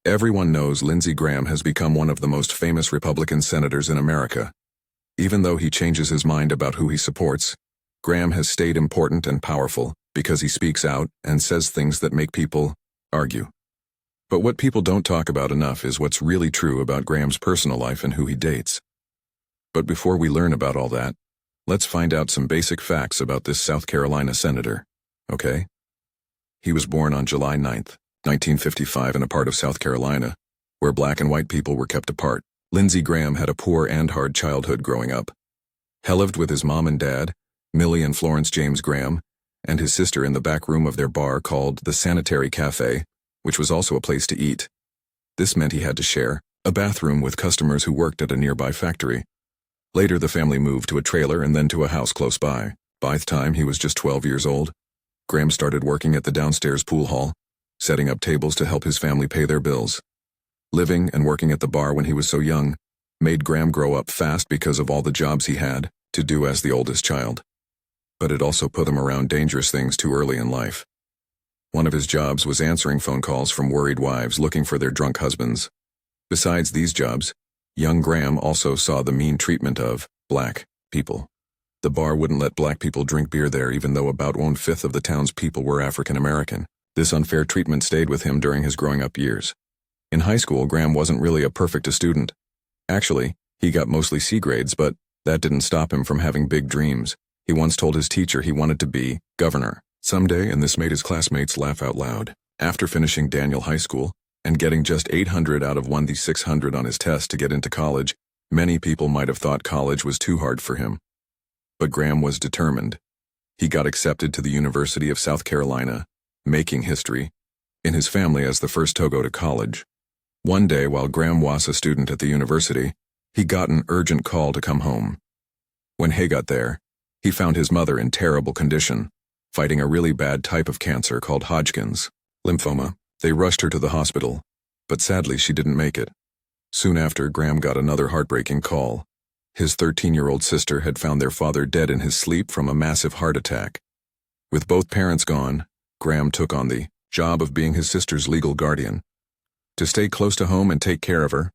Everyone knows Lindsey Graham has become one of the most famous Republican senators in America. Even though he changes his mind about who he supports, Graham has stayed important and powerful because he speaks out and says things that make people argue. But what people don't talk about enough is what's really true about Graham's personal life and who he dates. But before we learn about all that, let's find out some basic facts about this South Carolina senator, okay? He was born on July 9th, 1955 in a part of South Carolina where black and white people were kept apart. Lindsey Graham had a poor and hard childhood growing up. He lived with his mom and dad, Millie and Florence James Graham, and his sister in the back room of their bar called the Sanitary Cafe, which was also a place to eat. This meant he had to share a bathroom with customers who worked at a nearby factory. Later the family moved to a trailer and then to a house close by. By the time he was just 12 years old, Graham started working at the downstairs pool hall, setting up tables to help his family pay their bills. Living and working at the bar when he was so young made Graham grow up fast because of all the jobs he had to do as the oldest child. But it also put him around dangerous things too early in life. One of his jobs was answering phone calls from worried wives looking for their drunk husbands. Besides these jobs, young Graham also saw the mean treatment of black people. The bar wouldn't let black people drink beer there even though about 1/5 of the town's people were African American. This unfair treatment stayed with him during his growing up years. In high school, Graham wasn't really a perfect student. Actually, he got mostly C grades, but that didn't stop him from having big dreams. He once told his teacher he wanted to be governor someday, and this made his classmates laugh out loud. After finishing Daniel High School and getting just 800 out of 600 on his test to get into college, many people might have thought college was too hard for him. But Graham was determined. He got accepted to the University of South Carolina, making history in his family as the first to go to college. One day while Graham was a student at the university, he got an urgent call to come home. When he got there, he found his mother in terrible condition, fighting a really bad type of cancer called Hodgkin's lymphoma. They rushed her to the hospital, but sadly she didn't make it. Soon after, Graham got another heartbreaking call. His 13-year-old sister had found their father dead in his sleep from a massive heart attack. With both parents gone, Graham took on the job of being his sister's legal guardian. To stay close to home and take care of her,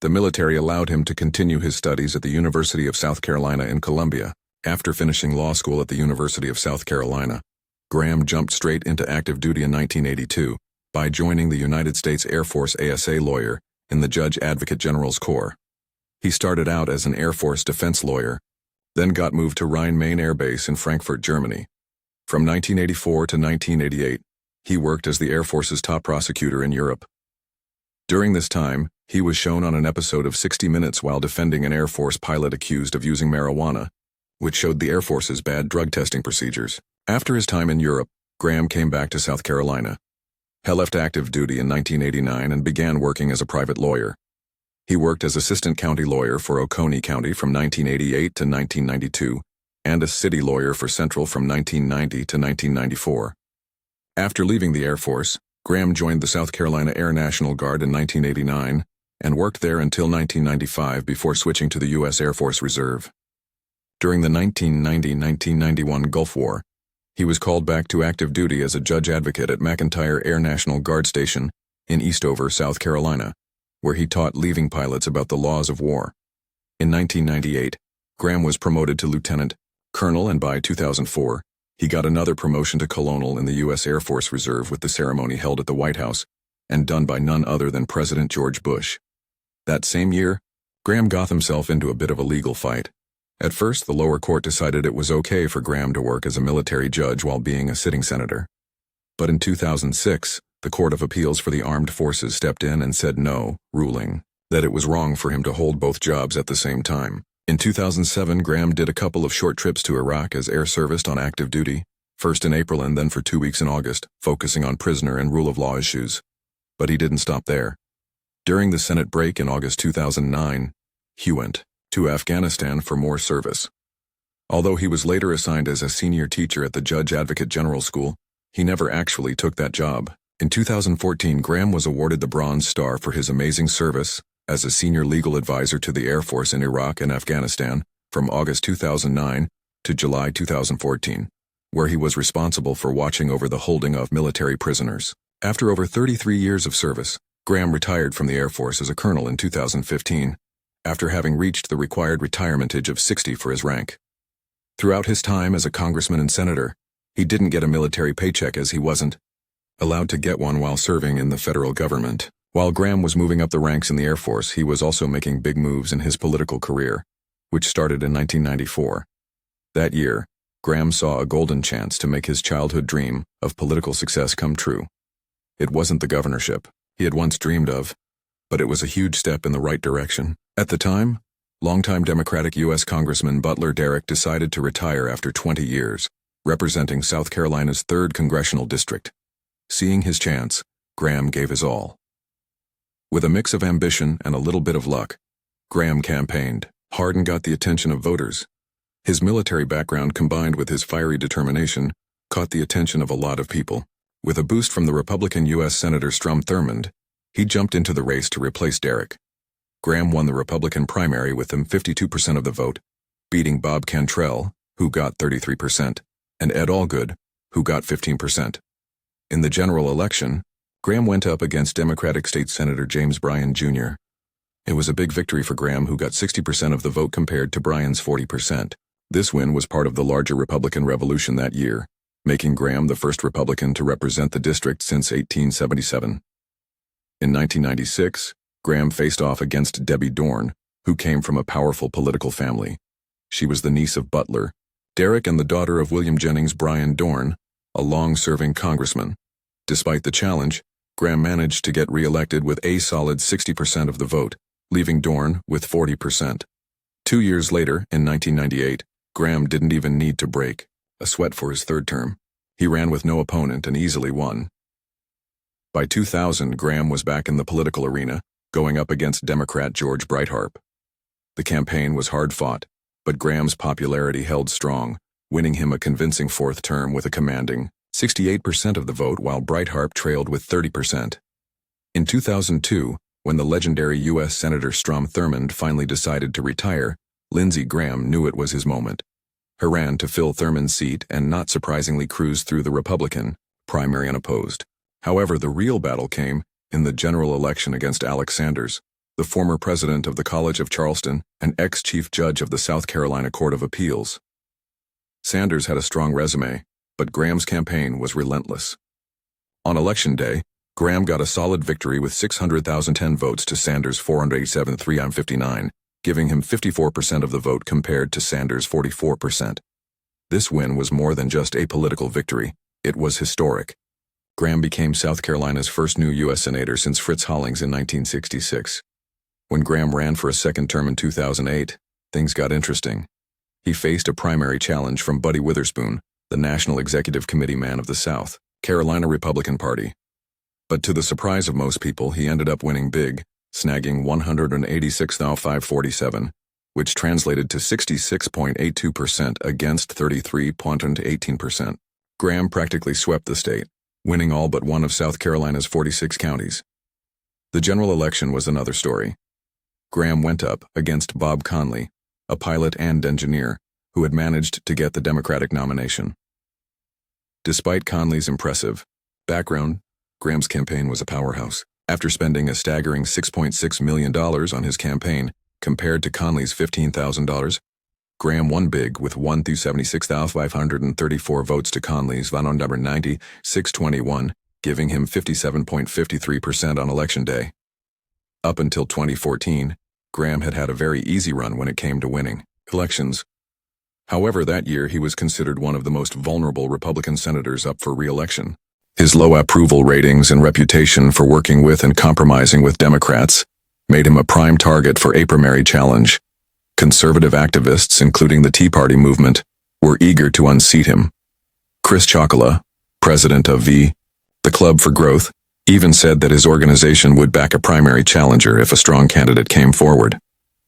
the military allowed him to continue his studies at the University of South Carolina in Columbia. After finishing law school at the University of South Carolina, Graham jumped straight into active duty in 1982 by joining the United States Air Force ASA lawyer in the Judge Advocate General's Corps. He started out as an Air Force defense lawyer, then got moved to Rhein-Main Air Base in Frankfurt, Germany. From 1984 to 1988, he worked as the Air Force's top prosecutor in Europe. During this time, he was shown on an episode of 60 Minutes while defending an Air Force pilot accused of using marijuana, which showed the Air Force's bad drug testing procedures. After his time in Europe, Graham came back to South Carolina. He left active duty in 1989 and began working as a private lawyer. He worked as assistant county lawyer for Oconee County from 1988 to 1992, and a city lawyer for Central from 1990 to 1994. After leaving the Air Force, Graham joined the South Carolina Air National Guard in 1989 and worked there until 1995 before switching to the U.S. Air Force Reserve. During the 1990-1991 Gulf War, he was called back to active duty as a judge advocate at McEntire Air National Guard Station in Eastover, South Carolina, where he taught leaving pilots about the laws of war. In 1998, Graham was promoted to lieutenant colonel, and by 2004, he got another promotion to colonel in the U.S. Air Force Reserve with the ceremony held at the White House and done by none other than President George Bush. That same year, Graham got himself into a bit of a legal fight. At first, the lower court decided it was okay for Graham to work as a military judge while being a sitting senator. But in 2006, the Court of Appeals for the Armed Forces stepped in and said no, ruling that it was wrong for him to hold both jobs at the same time. In 2007, Graham did a couple of short trips to Iraq as air serviced on active duty, first in April and then for 2 weeks in August, focusing on prisoner and rule of law issues. But he didn't stop there. During the Senate break in August 2009, he went to Afghanistan for more service. Although he was later assigned as a senior teacher at the Judge Advocate General School, he never actually took that job. In 2014, Graham was awarded the Bronze Star for his amazing service as a senior legal advisor to the Air Force in Iraq and Afghanistan from August 2009 to July 2014, where he was responsible for watching over the holding of military prisoners. After over 33 years of service, Graham retired from the Air Force as a colonel in 2015, after having reached the required retirement age of 60 for his rank. Throughout his time as a congressman and senator, he didn't get a military paycheck as he wasn't allowed to get one while serving in the federal government. While Graham was moving up the ranks in the Air Force, he was also making big moves in his political career, which started in 1994. That year, Graham saw a golden chance to make his childhood dream of political success come true. It wasn't the governorship he had once dreamed of, but it was a huge step in the right direction. At the time, longtime Democratic U.S. Congressman Butler Derrick decided to retire after 20 years, representing South Carolina's 3rd Congressional District. Seeing his chance, Graham gave his all. With a mix of ambition and a little bit of luck, Graham campaigned hard and got the attention of voters. His military background combined with his fiery determination caught the attention of a lot of people. With a boost from the Republican U.S. Senator Strom Thurmond, he jumped into the race to replace Derrick. Graham won the Republican primary with 52% of the vote, beating Bob Cantrell, who got 33%, and Ed Allgood, who got 15%. In the general election, Graham went up against Democratic State Senator James Bryan, Jr. It was a big victory for Graham, who got 60% of the vote compared to Bryan's 40%. This win was part of the larger Republican Revolution that year, making Graham the first Republican to represent the district since 1877. In 1996, Graham faced off against Debbie Dorn, who came from a powerful political family. She was the niece of Butler, Derrick, and the daughter of William Jennings Bryan Dorn, a long-serving congressman. Despite the challenge, Graham managed to get re-elected with a solid 60% of the vote, leaving Dorn with 40%. 2 years later, in 1998, Graham didn't even need to break a sweat for his 3rd term. He ran with no opponent and easily won. By 2000, Graham was back in the political arena, going up against Democrat George Breitharp. The campaign was hard-fought, but Graham's popularity held strong, winning him a convincing 4th term with a commanding 68% of the vote, while Breitharp trailed with 30%. In 2002, when the legendary U.S. Senator Strom Thurmond finally decided to retire, Lindsey Graham knew it was his moment. He ran to fill Thurmond's seat and, not surprisingly, cruised through the Republican primary unopposed. However, the real battle came in the general election against Alex Sanders, the former president of the College of Charleston and ex-chief judge of the South Carolina Court of Appeals. Sanders had a strong resume, but Graham's campaign was relentless. On Election Day, Graham got a solid victory with 610 votes to Sanders' 487,359, giving him 54% of the vote compared to Sanders' 44%. This win was more than just a political victory, it was historic. Graham became South Carolina's first new U.S. Senator since Fritz Hollings in 1966. When Graham ran for a 2nd term in 2008, things got interesting. He faced a primary challenge from Buddy Witherspoon, the National Executive Committee man of the South Carolina Republican Party. But to the surprise of most people, he ended up winning big, snagging 186,547, which translated to 66.82% against 33.18%. Graham practically swept the state, winning all but one of South Carolina's 46 counties. The general election was another story. Graham went up against Bob Conley, a pilot and engineer, who had managed to get the Democratic nomination. Despite Conley's impressive background, Graham's campaign was a powerhouse. After spending a staggering $6.6 million on his campaign, compared to Conley's $15,000, Graham won big with 176,534 votes to Conley's 196,21, giving him 57.53% on Election Day. Up until 2014, Graham had had a very easy run when it came to winning elections. However, that year he was considered one of the most vulnerable Republican senators up for re-election. His low approval ratings and reputation for working with and compromising with Democrats made him a prime target for a primary challenge. Conservative activists, including the Tea Party movement, were eager to unseat him. Chris Chocola, president of the Club for Growth, even said that his organization would back a primary challenger if a strong candidate came forward.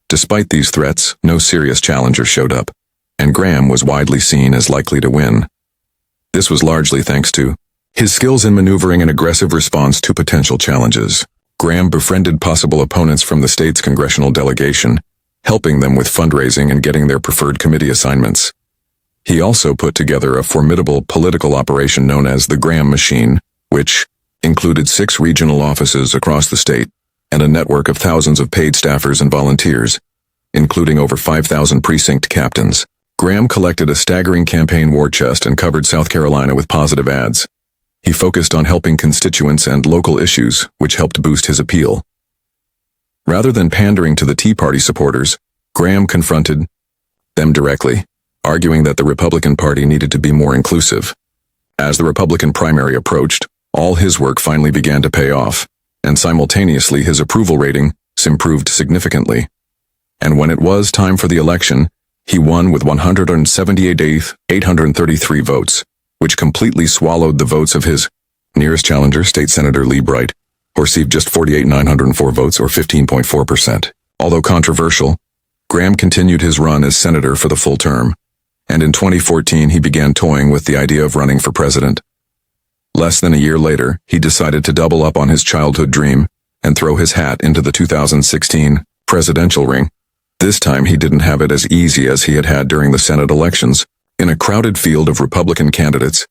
Despite these threats, no serious challenger showed up, and Graham was widely seen as likely to win. This was largely thanks to his skills in maneuvering an aggressive response to potential challenges. Graham befriended possible opponents from the state's congressional delegation, helping them with fundraising and getting their preferred committee assignments. He also put together a formidable political operation known as the Graham Machine, which, included 6 regional offices across the state and a network of thousands of paid staffers and volunteers, including over 5,000 precinct captains. Graham collected a staggering campaign war chest and covered South Carolina with positive ads. He focused on helping constituents and local issues, which helped boost his appeal. Rather than pandering to the Tea Party supporters, Graham confronted them directly, arguing that the Republican Party needed to be more inclusive. As the Republican primary approached, all his work finally began to pay off, and simultaneously his approval rating improved significantly. And when it was time for the election, he won with 178,833 votes, which completely swallowed the votes of his nearest challenger, State Senator Lee Bright, who received just 48,904 votes or 15.4%. Although controversial, Graham continued his run as senator for the full term, and in 2014 he began toying with the idea of running for president. Less than a year later, he decided to double up on his childhood dream and throw his hat into the 2016 presidential ring. This time he didn't have it as easy as he had had during the Senate elections. In a crowded field of Republican candidates,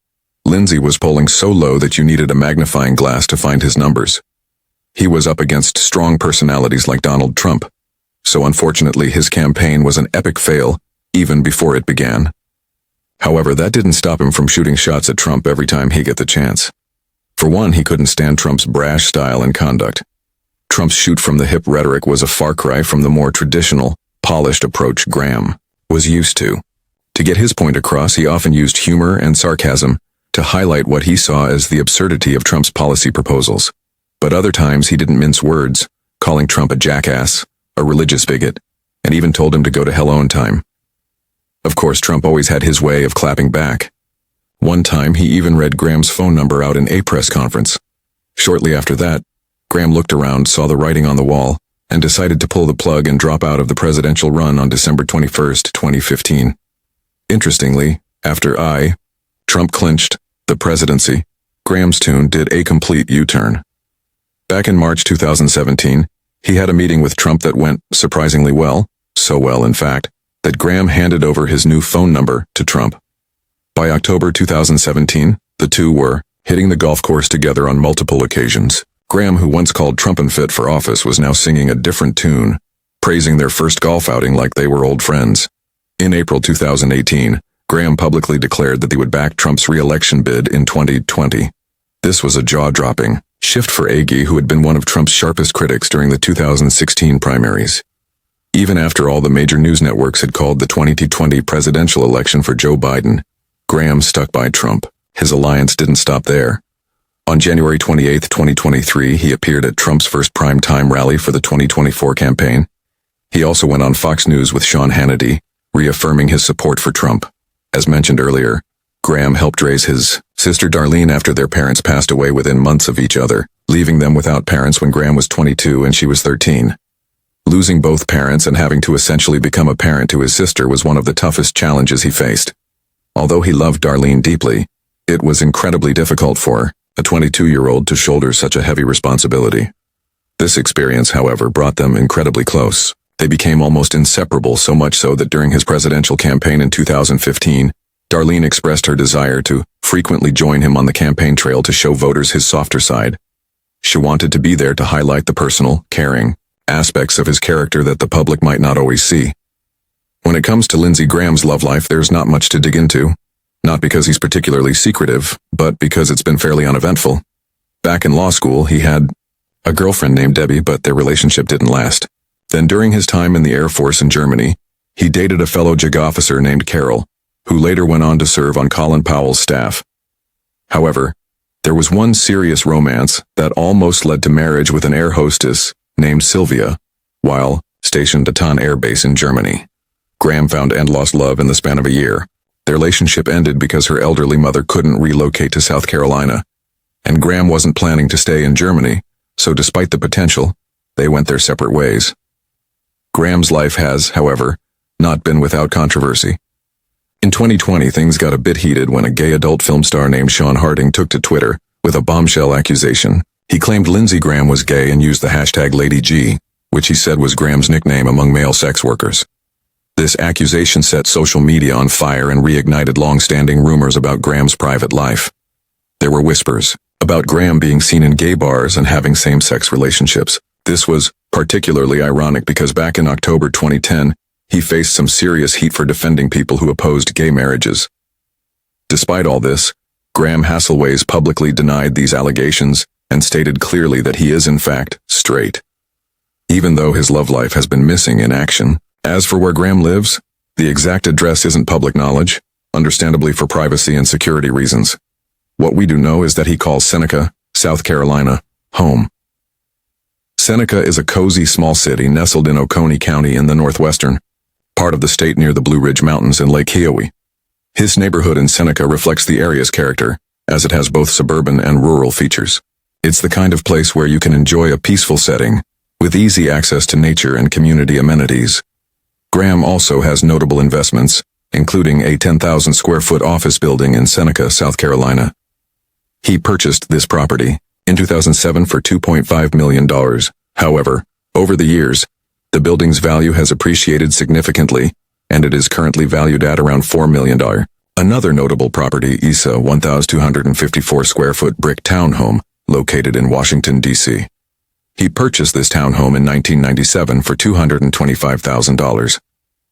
Lindsey was polling so low that you needed a magnifying glass to find his numbers. He was up against strong personalities like Donald Trump, so unfortunately his campaign was an epic fail even before it began. However, that didn't stop him from shooting shots at Trump every time he got the chance. For one, he couldn't stand Trump's brash style and conduct. Trump's shoot-from-the-hip rhetoric was a far cry from the more traditional, polished approach Graham was used to. To get his point across, he often used humor and sarcasm to highlight what he saw as the absurdity of Trump's policy proposals. But other times he didn't mince words, calling Trump a jackass, a religious bigot, and even told him to go to hell on time. Of course, Trump always had his way of clapping back. One time he even read Graham's phone number out in a press conference. Shortly after that, Graham looked around, saw the writing on the wall, and decided to pull the plug and drop out of the presidential run on December 21, 2015. Interestingly, after Trump clinched the presidency, Graham's tune did a complete U-turn. Back in March 2017, he had a meeting with Trump that went surprisingly well, so well in fact, that Graham handed over his new phone number to Trump. By October 2017, the two were hitting the golf course together on multiple occasions. Graham, who once called Trump unfit for office, was now singing a different tune, praising their first golf outing like they were old friends. In April 2018, Graham publicly declared that he would back Trump's re-election bid in 2020. This was a jaw-dropping shift for Agee, who had been one of Trump's sharpest critics during the 2016 primaries. Even after all the major news networks had called the 2020 presidential election for Joe Biden, Graham stuck by Trump. His alliance didn't stop there. On January 28, 2023, he appeared at Trump's first prime-time rally for the 2024 campaign. He also went on Fox News with Sean Hannity, reaffirming his support for Trump. As mentioned earlier, Graham helped raise his sister Darlene after their parents passed away within months of each other, leaving them without parents when Graham was 22 and she was 13. Losing both parents and having to essentially become a parent to his sister was one of the toughest challenges he faced. Although he loved Darlene deeply, it was incredibly difficult for a 22-year-old to shoulder such a heavy responsibility. This experience, however, brought them incredibly close. They became almost inseparable, so much so that during his presidential campaign in 2015, Darlene expressed her desire to frequently join him on the campaign trail to show voters his softer side. She wanted to be there to highlight the personal, caring aspects of his character that the public might not always see. When it comes to Lindsey Graham's love life, there's not much to dig into. Not because he's particularly secretive, but because it's been fairly uneventful. Back in law school, he had a girlfriend named Debbie, but their relationship didn't last. Then during his time in the Air Force in Germany, he dated a fellow JAG officer named Carol, who later went on to serve on Colin Powell's staff. However, there was one serious romance that almost led to marriage with an air hostess named Sylvia, while stationed at Partne Air Base in Germany. Graham found and lost love in the span of a year. Their relationship ended because her elderly mother couldn't relocate to South Carolina, and Graham wasn't planning to stay in Germany, so despite the potential, they went their separate ways. Graham's life has, however, not been without controversy. In 2020, things got a bit heated when a gay adult film star named Sean Harding took to Twitter with a bombshell accusation. He claimed Lindsey Graham was gay and used the hashtag #LadyG, which he said was Graham's nickname among male sex workers. This accusation set social media on fire and reignited long-standing rumors about Graham's private life. There were whispers about Graham being seen in gay bars and having same-sex relationships. This was particularly ironic because back in October 2010, he faced some serious heat for defending people who opposed gay marriages. Despite all this, Graham Hasselways publicly denied these allegations and stated clearly that he is in fact straight, even though his love life has been missing in action. As for where Graham lives, the exact address isn't public knowledge, understandably for privacy and security reasons. What we do know is that he calls Seneca, South Carolina, home. Seneca is a cozy small city nestled in Oconee County in the northwestern part of the state near the Blue Ridge Mountains and Lake Hiowee. His neighborhood in Seneca reflects the area's character, as it has both suburban and rural features. It's the kind of place where you can enjoy a peaceful setting, with easy access to nature and community amenities. Graham also has notable investments, including a 10,000 square foot office building in Seneca, South Carolina. He purchased this property in 2007 for $2.5 million. However, over the years, the building's value has appreciated significantly, and it is currently valued at around $4 million. Another notable property is a 1,254 square foot brick townhome located in Washington, D.C. He purchased this townhome in 1997 for $225,000.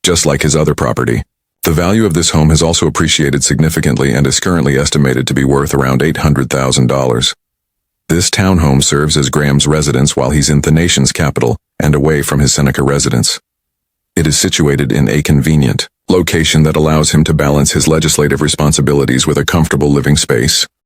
Just like his other property, the value of this home has also appreciated significantly and is currently estimated to be worth around $800,000. This townhome serves as Graham's residence while he's in the nation's capital and away from his Seneca residence. It is situated in a convenient location that allows him to balance his legislative responsibilities with a comfortable living space.